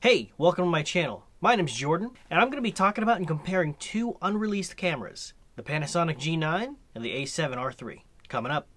Hey, welcome to my channel. My name is Jordan, and I'm going to be talking about and comparing two unreleased cameras, the Panasonic G9 and the a7R3. Coming up.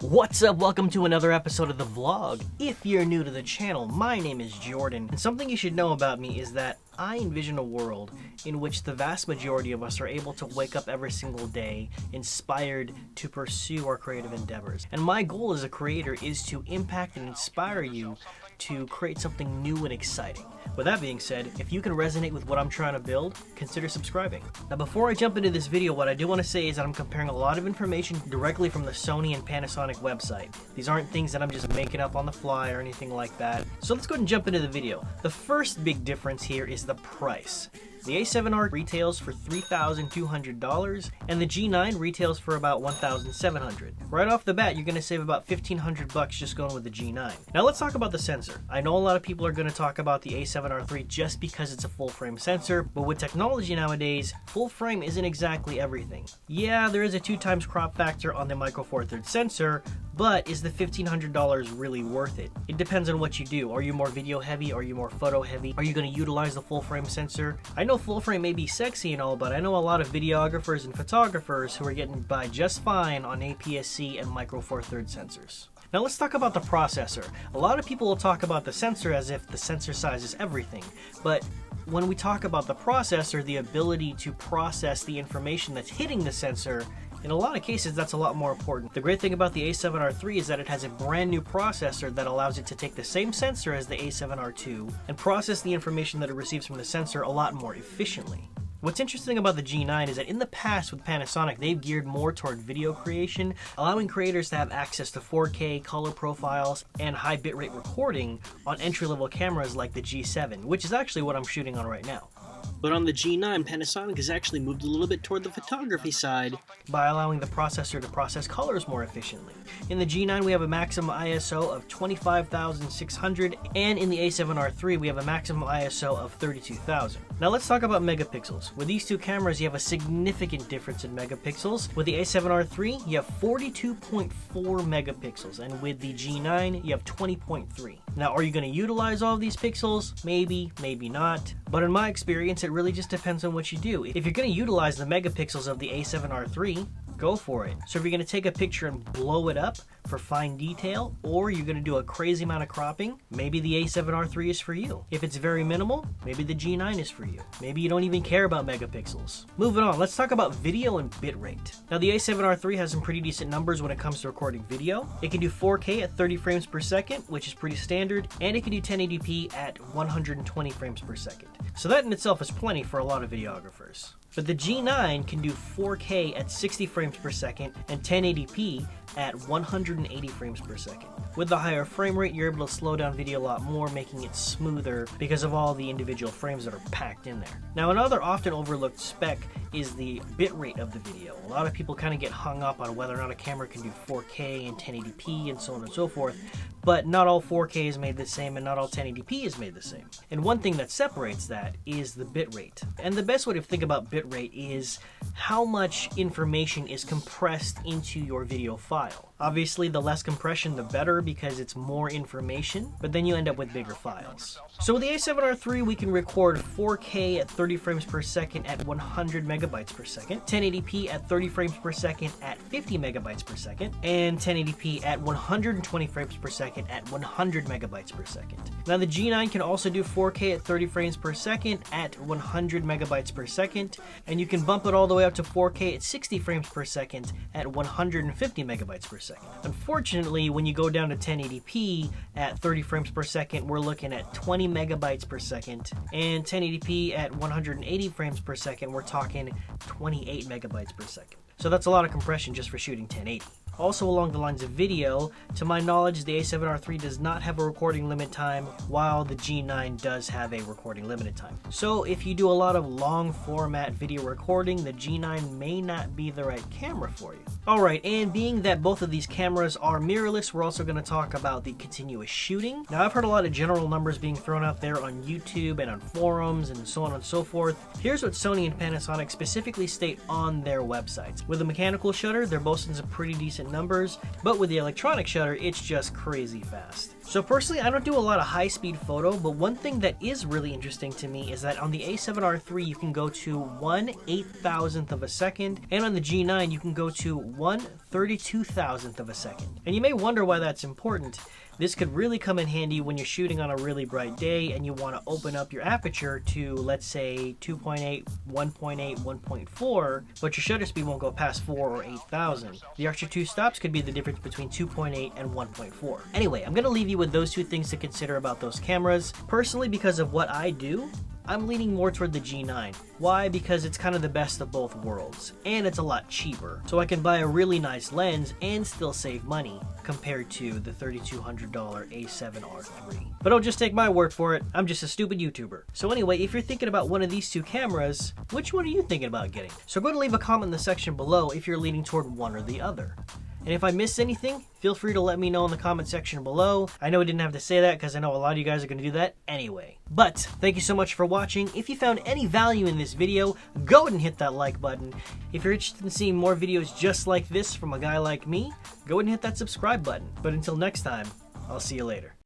What's up? Welcome to another episode of the vlog. If you're new to the channel, my name is Jordan, and something you should know about me is that I envision a world in which the vast majority of us are able to wake up every single day inspired to pursue our creative endeavors. And my goal as a creator is to impact and inspire you to create something new and exciting. With that being said, if you can resonate with what I'm trying to build, consider subscribing. Now before I jump into this video, what I do want to say is that I'm comparing a lot of information directly from the Sony and Panasonic website. These aren't things that I'm just making up on the fly or anything like that. So let's go ahead and jump into the video. The first big difference here is the price. The a7R retails for $3,200 and the G9 retails for about $1,700. Right off the bat, you're going to save about $1,500 just going with the G9. Now let's talk about the sensor. I know a lot of people are going to talk about the a7R3 just because it's a full frame sensor, but with technology nowadays, full frame isn't exactly everything. Yeah, there is a 2x crop factor on the micro four thirds sensor, but is the $1,500 really worth it? It depends on what you do. Are you more video heavy? Are you more photo heavy? Are you going to utilize the full frame sensor? I know full frame may be sexy and all, but I know a lot of videographers and photographers who are getting by just fine on APS-C and micro four thirds sensors. Now let's talk about the processor. A lot of people will talk about the sensor as if the sensor size is everything, but when we talk about the processor, the ability to process the information that's hitting the sensor, in a lot of cases, that's a lot more important. The great thing about the a7R3 is that it has a brand new processor that allows it to take the same sensor as the a7R2 and process the information that it receives from the sensor a lot more efficiently. What's interesting about the G9 is that in the past with Panasonic, they've geared more toward video creation, allowing creators to have access to 4K color profiles and high bitrate recording on entry-level cameras like the G7, which is actually what I'm shooting on right now. But on the G9, Panasonic has actually moved a little bit toward the photography side by allowing the processor to process colors more efficiently. In the G9, we have a maximum ISO of 25,600, and in the a7R3, we have a maximum ISO of 32,000. Now let's talk about megapixels. With these two cameras, you have a significant difference in megapixels. With the a7R3, you have 42.4 megapixels, and with the G9, you have 20.3. Now, are you going to utilize all of these pixels? Maybe, maybe not. But in my experience, it really just depends on what you do. If you're going to utilize the megapixels of the a7R3, go for it. So if you're going to take a picture and blow it up for fine detail, or you're going to do a crazy amount of cropping, maybe the a7R3 is for you. If it's very minimal, maybe the G9 is for you. Maybe you don't even care about megapixels. Moving on, let's talk about video and bitrate. Now the a7R3 has some pretty decent numbers when it comes to recording video. It can do 4K at 30 frames per second, which is pretty standard, and it can do 1080p at 120 frames per second. So that in itself is plenty for a lot of videographers. But the G9 can do 4K at 60 frames per second and 1080p at 180 frames per second. With the higher frame rate, you're able to slow down video a lot more, making it smoother because of all the individual frames that are packed in there. Now, another often overlooked spec is the bitrate of the video. A lot of people kind of get hung up on whether or not a camera can do 4K and 1080p and so on and so forth, but not all 4K is made the same and not all 1080p is made the same. And one thing that separates that is the bitrate. And the best way to think about bitrate is how much information is compressed into your video file. Obviously, the less compression, the better because it's more information, but then you end up with bigger files. So with the a7R3, we can record 4K at 30 frames per second at 100 megabytes per second, 1080p at 30 frames per second at 50 megabytes per second, and 1080p at 120 frames per second at 100 megabytes per second. Now the G9 can also do 4K at 30 frames per second at 100 megabytes per second, and you can bump it all the way up to 4K at 60 frames per second at 150 megabytes per second. Unfortunately, when you go down to 1080p at 30 frames per second, we're looking at 20 megabytes per second, and 1080p at 180 frames per second, we're talking 28 megabytes per second. So that's a lot of compression just for shooting 1080. Also along the lines of video, to my knowledge, the a7R3 does not have a recording limit time, while the G9 does have a recording limited time. So if you do a lot of long format video recording, the G9 may not be the right camera for you. Alright, and being that both of these cameras are mirrorless, we're also going to talk about the continuous shooting. Now I've heard a lot of general numbers being thrown out there on YouTube and on forums and so on and so forth. Here's what Sony and Panasonic specifically state on their websites. With a mechanical shutter, they're boasting some pretty decent numbers, but with the electronic shutter, it's just crazy fast. So personally, I don't do a lot of high-speed photo, but one thing that is really interesting to me is that on the a7R III you can go to 1/8,000th of a second, and on the G9 you can go to 1/32,000th of a second. And you may wonder why that's important. This could really come in handy when you're shooting on a really bright day and you want to open up your aperture to, let's say, 2.8, 1.8, 1.4, but your shutter speed won't go past 4 or 8,000. The extra 2 stops could be the difference between 2.8 and 1.4. Anyway, I'm going to leave you with those 2 things to consider about those cameras. Personally, because of what I do, I'm leaning more toward the G9. Why? Because it's kind of the best of both worlds, and it's a lot cheaper. So I can buy a really nice lens and still save money compared to the $3,200 a7R III. But don't just take my word for it, I'm just a stupid YouTuber. So anyway, if you're thinking about one of these 2 cameras, which one are you thinking about getting? So go ahead and leave a comment in the section below if you're leaning toward one or the other. And if I missed anything, feel free to let me know in the comment section below. I know I didn't have to say that because I know a lot of you guys are going to do that anyway. But thank you so much for watching. If you found any value in this video, go ahead and hit that like button. If you're interested in seeing more videos just like this from a guy like me, go ahead and hit that subscribe button. But until next time, I'll see you later.